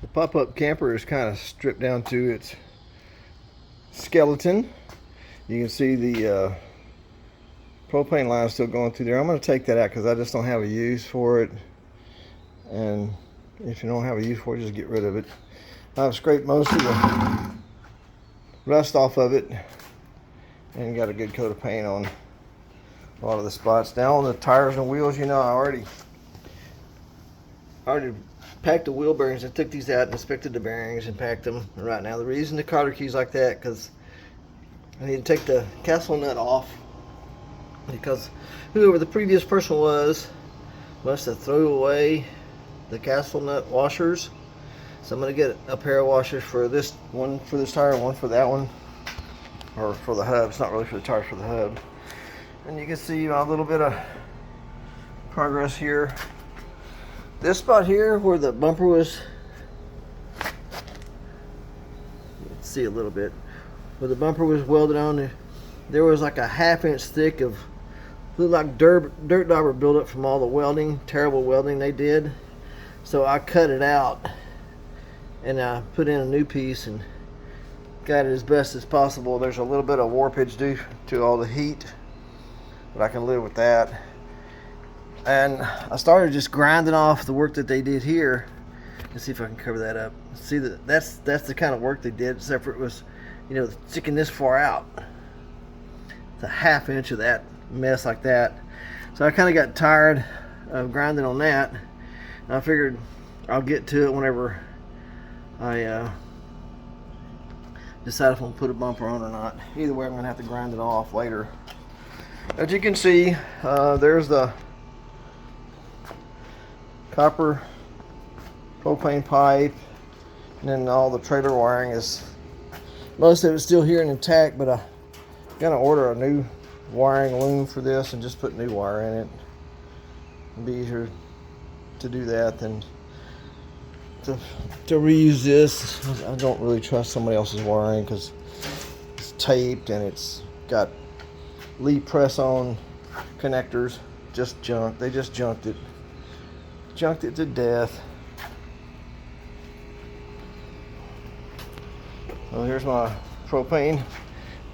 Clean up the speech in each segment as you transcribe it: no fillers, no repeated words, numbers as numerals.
The pop-up camper is kind of stripped down to its skeleton. You can see the propane line is still going through there. I'm going to take that out because I just don't have a use for it. And if you don't have a use for it, just get rid of it. I've scraped most of the rust off of it and got a good coat of paint on a lot of the spots. Now on the tires and wheels, you know, I already packed the wheel bearings. I took these out and inspected the bearings and packed them. And right now the reason the cotter key's like that, because I need to take the castle nut off, because whoever the previous person was must have thrown away the castle nut washers. So I'm going to get a pair of washers for this one, for this tire, one for that one, or for the hub. It's not really for the tires, for the hub. And you can see a little bit of progress here. This spot here where the bumper was, you can see a little bit, where the bumper was welded on, there was like a 1/2 inch thick of, looked like dirt dauber buildup from all the welding, terrible welding they did. So I cut it out and I put in a new piece and got it as best as possible. There's a little bit of warpage due to all the heat, but I can live with that. And I started just grinding off the work that they did here. Let's see if I can cover that up. See, that's the kind of work they did, except for it was, you know, sticking this far out. It's a 1/2 inch of that mess like that. So I kind of got tired of grinding on that. And I figured I'll get to it whenever I decide if I'm gonna put a bumper on or not. Either way, I'm gonna have to grind it off later. As you can see, there's the copper propane pipe, and then all the trailer wiring is, most of it's still here and intact, but I'm gonna order a new wiring loom for this and just put new wire in it. It'd be easier to do that than to reuse this. I don't really trust somebody else's wiring because it's taped and it's got Lee press on connectors. Just junk. They just junked it to death. Well, here's my propane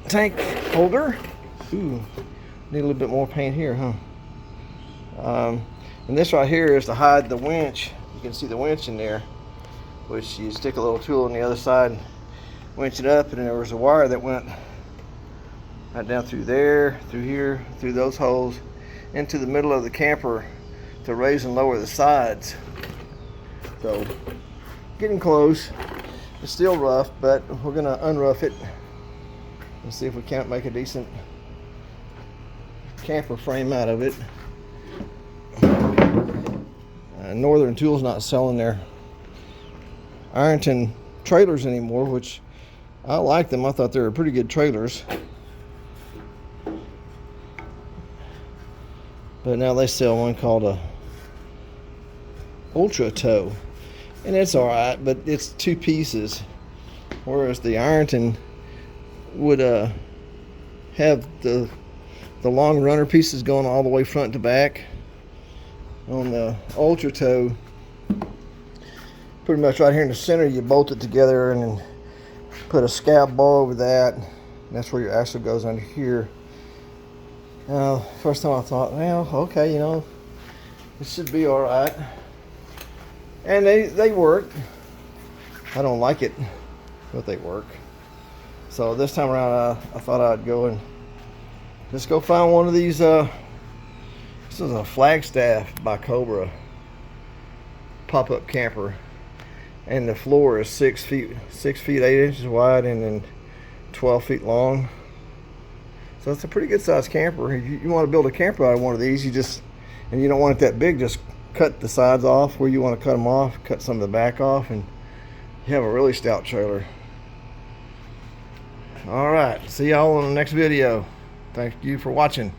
tank holder. Ooh, need a little bit more paint here, huh? And this right here is to hide the winch. You can see the winch in there, which you stick a little tool on the other side and winch it up, and there was a wire that went right down through there, through here, through those holes, into the middle of the camper to raise and lower the sides. So getting close. It's still rough, but we're gonna unrough it and see if we can't make a decent camper frame out of it. Northern Tool's not selling their Ironton trailers anymore, which I like them. I thought they were pretty good trailers, but now they sell one called a Ultra Tow, and it's all right, but it's 2 pieces, whereas the Ironton would have the long runner pieces going all the way front to back. On the Ultra Tow, pretty much right here in the center, you bolt it together and then put a scab bar over that, and that's where your axle goes under here. First time I thought, well, okay, you know, it should be all right, and they work. I don't like it, but they work. So this time around, I thought I'd go and just go find one of these. This is a Flagstaff by Cobra pop-up camper, and the floor is 6 feet 8 inches wide and then 12 feet long. So it's a pretty good sized camper. If you want to build a camper out of one of these, and you don't want it that big, just cut the sides off where you want to cut them off, cut some of the back off, and you have a really stout trailer. All right, see y'all in the next video. Thank you for watching.